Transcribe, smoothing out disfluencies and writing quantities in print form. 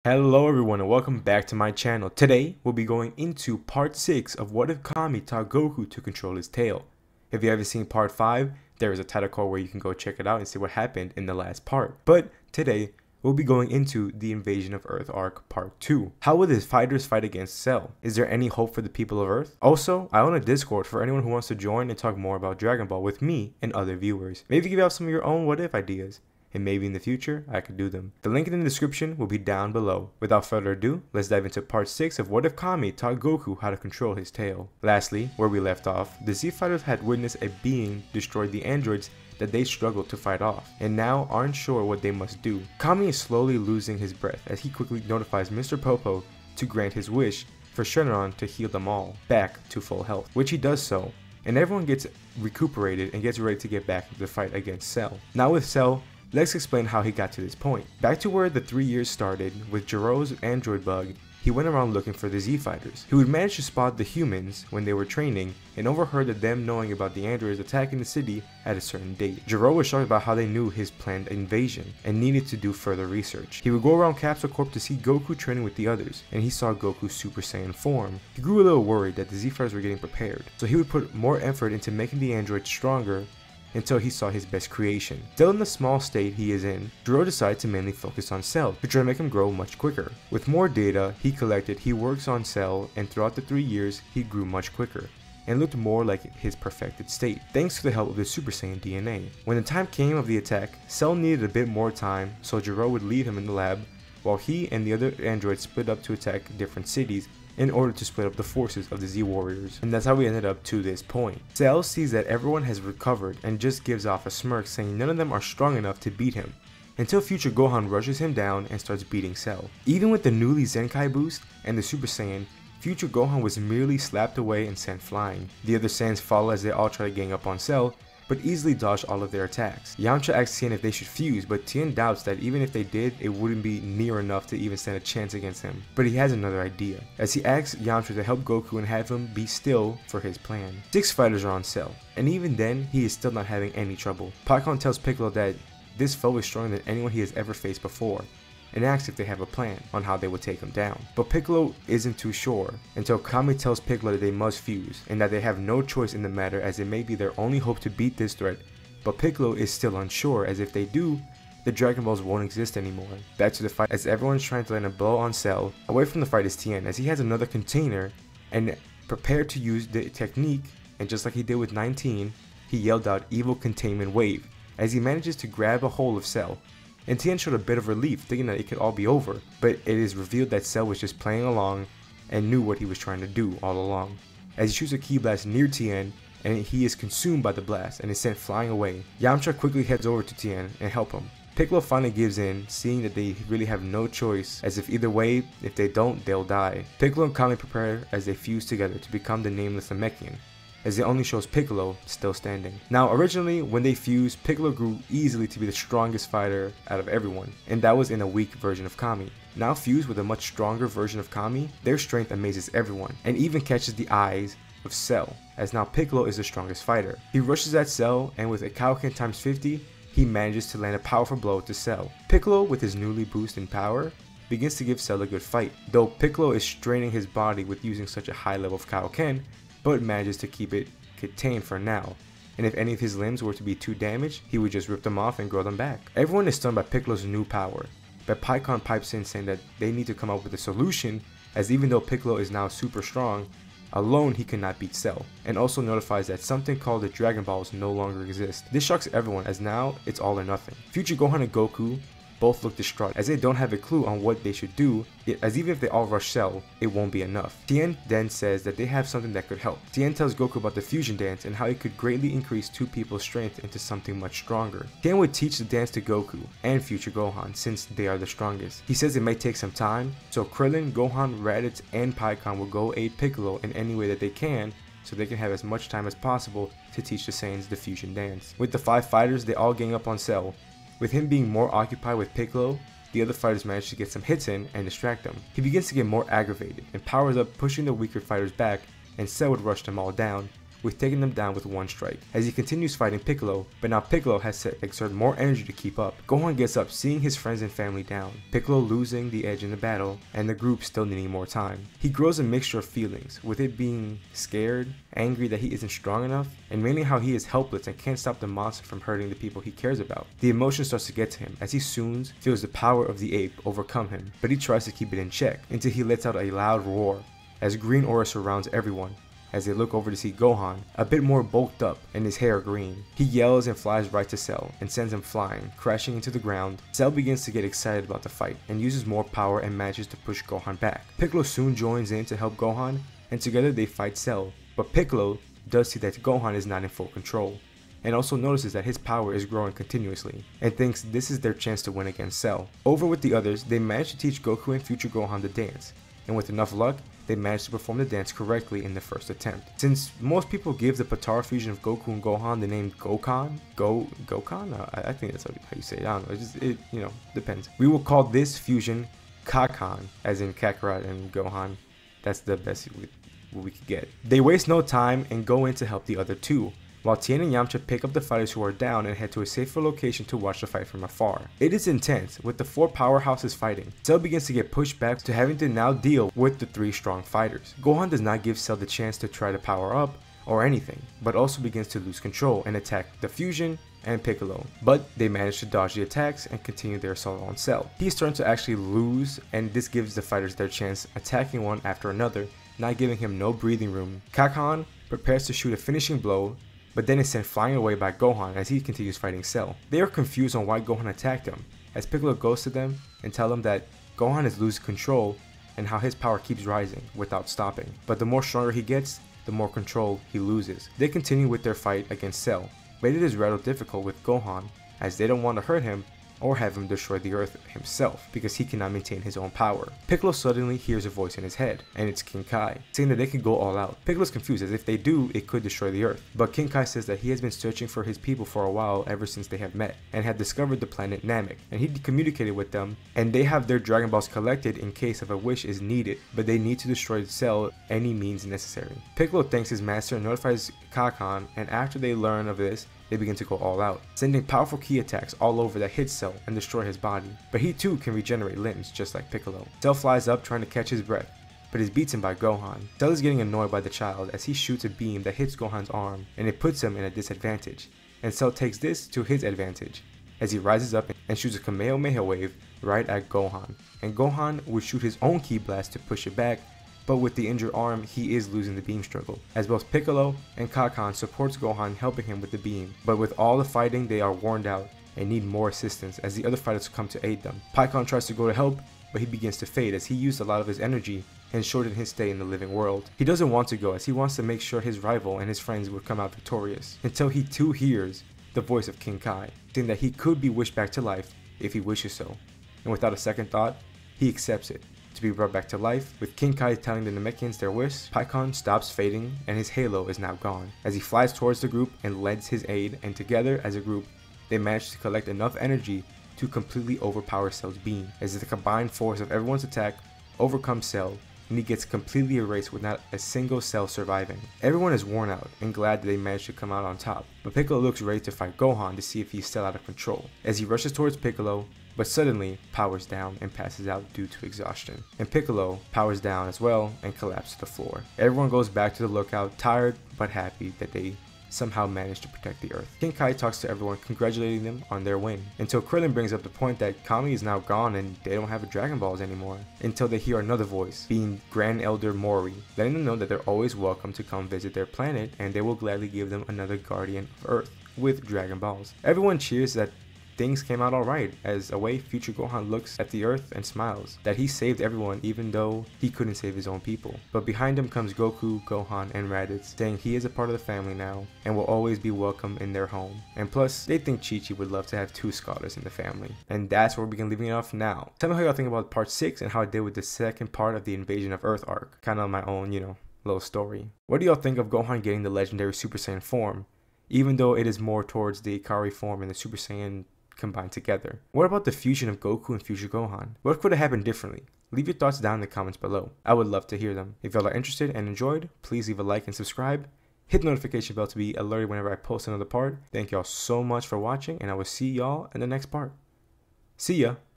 Hello everyone and welcome back to my channel. Today we'll be going into part 6 of what if Kami taught Goku to control his tail. If you haven't seen part 5, there is a title card where you can go check it out and see what happened in the last part. But today we'll be going into the Invasion of Earth arc part 2. How will the fighters fight against Cell? Is there any hope for the people of Earth? Also, I own a Discord for anyone who wants to join and talk more about Dragon Ball with me and other viewers. Maybe give out some of your own what if ideas, and maybe in the future, I could do them. The link in the description will be down below. Without further ado, let's dive into part 6 of what if Kami taught Goku how to control his tail. Lastly, where we left off, the Z Fighters had witnessed a being destroy the androids that they struggled to fight off, and now aren't sure what they must do. Kami is slowly losing his breath as he quickly notifies Mr. Popo to grant his wish for Shenron to heal them all back to full health, which he does so, and everyone gets recuperated and gets ready to get back into the fight against Cell. Now with Cell, let's explain how he got to this point. Back to where the 3 years started, with Jiro's android bug, he went around looking for the Z Fighters. He would manage to spot the humans when they were training and overheard of them knowing about the androids attacking the city at a certain date. Jiro was shocked about how they knew his planned invasion and needed to do further research. He would go around Capsule Corp to see Goku training with the others, and he saw Goku's Super Saiyan form. He grew a little worried that the Z Fighters were getting prepared, so he would put more effort into making the androids stronger until he saw his best creation. Still in the small state he is in, Jiro decided to mainly focus on Cell to try to make him grow much quicker. With more data he collected, he works on Cell, and throughout the 3 years he grew much quicker and looked more like his perfected state, thanks to the help of the Super Saiyan DNA. When the time came of the attack, Cell needed a bit more time, so Jiro would leave him in the lab while he and the other androids split up to attack different cities in order to split up the forces of the Z Warriors. And that's how we ended up to this point. Cell sees that everyone has recovered and just gives off a smirk, saying none of them are strong enough to beat him, until Future Gohan rushes him down and starts beating Cell. Even with the newly Zenkai boost and the Super Saiyan, Future Gohan was merely slapped away and sent flying. The other Saiyans follow as they all try to gang up on Cell, but easily dodge all of their attacks. Yamcha asks Tien if they should fuse, but Tien doubts that even if they did, it wouldn't be near enough to even stand a chance against him. But he has another idea, as he asks Yamcha to help Goku and have him be still for his plan. 6 fighters are on Cell, and even then, he is still not having any trouble. Paimon tells Piccolo that this foe is stronger than anyone he has ever faced before, and asks if they have a plan on how they would take him down. But Piccolo isn't too sure until Kami tells Piccolo that they must fuse and that they have no choice in the matter, as it may be their only hope to beat this threat. But Piccolo is still unsure, as if they do, the Dragon Balls won't exist anymore. Back to the fight, as everyone's trying to land a blow on Cell. Away from the fight is Tien, as he has another container and prepared to use the technique, and just like he did with 19, he yelled out "Evil Containment Wave" as he manages to grab a hold of Cell. And Tien showed a bit of relief, thinking that it could all be over, but it is revealed that Cell was just playing along and knew what he was trying to do all along, as he shoots a ki blast near Tien, and he is consumed by the blast and is sent flying away. Yamcha quickly heads over to Tien and help him. Piccolo finally gives in, seeing that they really have no choice, as if either way, if they don't, they'll die. Piccolo and Kami prepare as they fuse together to become the nameless Namekian, as it only shows Piccolo still standing. Now originally, when they fused, Piccolo grew easily to be the strongest fighter out of everyone, and that was in a weak version of Kami. Now fused with a much stronger version of Kami, their strength amazes everyone, and even catches the eyes of Cell, as now Piccolo is the strongest fighter. He rushes at Cell, and with a Kaioken times 50, he manages to land a powerful blow to Cell. Piccolo, with his newly boosted power, begins to give Cell a good fight, though Piccolo is straining his body with using such a high level of Kaioken, but manages to keep it contained for now, and if any of his limbs were to be too damaged, he would just rip them off and grow them back. Everyone is stunned by Piccolo's new power, but Paimon pipes in, saying that they need to come up with a solution, as even though Piccolo is now super strong, alone he cannot beat Cell, and also notifies that something called the Dragon Balls no longer exist. This shocks everyone, as now it's all or nothing. Future Gohan and Goku both look distraught, as they don't have a clue on what they should do, as even if they all rush Cell, it won't be enough. Tien then says that they have something that could help. Tien tells Goku about the fusion dance and how it could greatly increase two people's strength into something much stronger. Tien would teach the dance to Goku and Future Gohan, since they are the strongest. He says it may take some time, so Krillin, Gohan, Raditz, and Paimon will go aid Piccolo in any way that they can, so they can have as much time as possible to teach the Saiyans the fusion dance. With the 5 fighters, they all gang up on Cell. With him being more occupied with Piccolo, the other fighters manage to get some hits in and distract him. He begins to get more aggravated and powers up, pushing the weaker fighters back, and Cell would rush them all down, with taking them down with one strike, as he continues fighting Piccolo, but now Piccolo has to exert more energy to keep up. Gohan gets up seeing his friends and family down, Piccolo losing the edge in the battle, and the group still needing more time. He grows a mixture of feelings, with it being scared, angry that he isn't strong enough, and mainly how he is helpless and can't stop the monster from hurting the people he cares about. The emotion starts to get to him, as he soon feels the power of the ape overcome him, but he tries to keep it in check, until he lets out a loud roar, as green aura surrounds everyone. As they look over to see Gohan, a bit more bulked up and his hair green. He yells and flies right to Cell and sends him flying, crashing into the ground. Cell begins to get excited about the fight and uses more power and manages to push Gohan back. Piccolo soon joins in to help Gohan, and together they fight Cell, but Piccolo does see that Gohan is not in full control, and also notices that his power is growing continuously, and thinks this is their chance to win against Cell. Over with the others, they manage to teach Goku and future Gohan the dance, and with enough luck, they managed to perform the dance correctly in the first attempt. Since most people give the Potara fusion of Goku and Gohan the name Gokhan, I think that's how you say it, I don't know, it depends. We will call this fusion Kakan, as in Kakarot and Gohan. That's the best we could get. They waste no time and go in to help the other two, while Tien and Yamcha pick up the fighters who are down and head to a safer location to watch the fight from afar. It is intense, with the four powerhouses fighting. Cell begins to get pushed back to having to now deal with the three strong fighters. Gohan does not give Cell the chance to try to power up or anything, but also begins to lose control and attack the Fusion and Piccolo, but they manage to dodge the attacks and continue their assault on Cell. He's starting to actually lose, and this gives the fighters their chance, attacking one after another, not giving him no breathing room. Kakan prepares to shoot a finishing blow, but then is sent flying away by Gohan as he continues fighting Cell. They are confused on why Gohan attacked him, as Piccolo goes to them and tells them that Gohan is losing control and how his power keeps rising without stopping. But the more stronger he gets, the more control he loses. They continue with their fight against Cell, but it is rather difficult with Gohan, as they don't want to hurt him or have him destroy the earth himself, because he cannot maintain his own power. Piccolo suddenly hears a voice in his head, and it's King Kai, saying that they can go all out. Piccolo's confused, as if they do, it could destroy the earth. But King Kai says that he has been searching for his people for a while ever since they have met, and had discovered the planet Namek, and he communicated with them, and they have their Dragon Balls collected in case of a wish is needed, but they need to destroy Cell any means necessary. Piccolo thanks his master and notifies Kakan, and after they learn of this, they begin to go all out, sending powerful ki attacks all over that hit Cell and destroy his body. But he too can regenerate limbs, just like Piccolo. Cell flies up trying to catch his breath, but is beaten by Gohan. Cell is getting annoyed by the child as he shoots a beam that hits Gohan's arm, and it puts him in a disadvantage. And Cell takes this to his advantage, as he rises up and shoots a Kamehameha wave right at Gohan. And Gohan would shoot his own ki blast to push it back, but with the injured arm, he is losing the beam struggle, as both Piccolo and Kakan supports Gohan, helping him with the beam. But with all the fighting, they are worn out and need more assistance as the other fighters come to aid them. Pikkon tries to go to help, but he begins to fade as he used a lot of his energy and shortened his stay in the living world. He doesn't want to go, as he wants to make sure his rival and his friends would come out victorious, until he too hears the voice of King Kai, saying that he could be wished back to life if he wishes so. And without a second thought, he accepts it, to be brought back to life. With King Kai telling the Namekians their wish, Pikkon stops fading and his halo is now gone, as he flies towards the group and lends his aid, and together as a group, they manage to collect enough energy to completely overpower Cell's beam, as the combined force of everyone's attack overcomes Cell, and he gets completely erased with not a single cell surviving. Everyone is worn out and glad that they managed to come out on top, but Piccolo looks ready to fight Gohan to see if he's still out of control, as he rushes towards Piccolo, but suddenly powers down and passes out due to exhaustion. And Piccolo powers down as well and collapses to the floor. Everyone goes back to the lookout, tired but happy that they somehow managed to protect the earth. King Kai talks to everyone, congratulating them on their win, until Krillin brings up the point that Kami is now gone and they don't have a Dragon Balls anymore, until they hear another voice, being Grand Elder Mori, letting them know that they're always welcome to come visit their planet and they will gladly give them another Guardian of Earth with Dragon Balls. Everyone cheers that things came out alright, as away future Gohan looks at the earth and smiles, that he saved everyone even though he couldn't save his own people. But behind him comes Goku, Gohan, and Raditz, saying he is a part of the family now and will always be welcome in their home. And plus, they think Chi-Chi would love to have two scholars in the family. And that's where we begin leaving it off now. Tell me how y'all think about part 6 and how it did with the second part of the Invasion of Earth arc. Kind of my own, little story. What do y'all think of Gohan getting the legendary Super Saiyan form, even though it is more towards the Ikari form and the Super Saiyan combined together? What about the fusion of Goku and future Gohan? What could have happened differently? Leave your thoughts down in the comments below. I would love to hear them. If y'all are interested and enjoyed, please leave a like and subscribe, Hit the notification bell to be alerted whenever I post another part. Thank y'all so much for watching, and I will see y'all in the next part. See ya.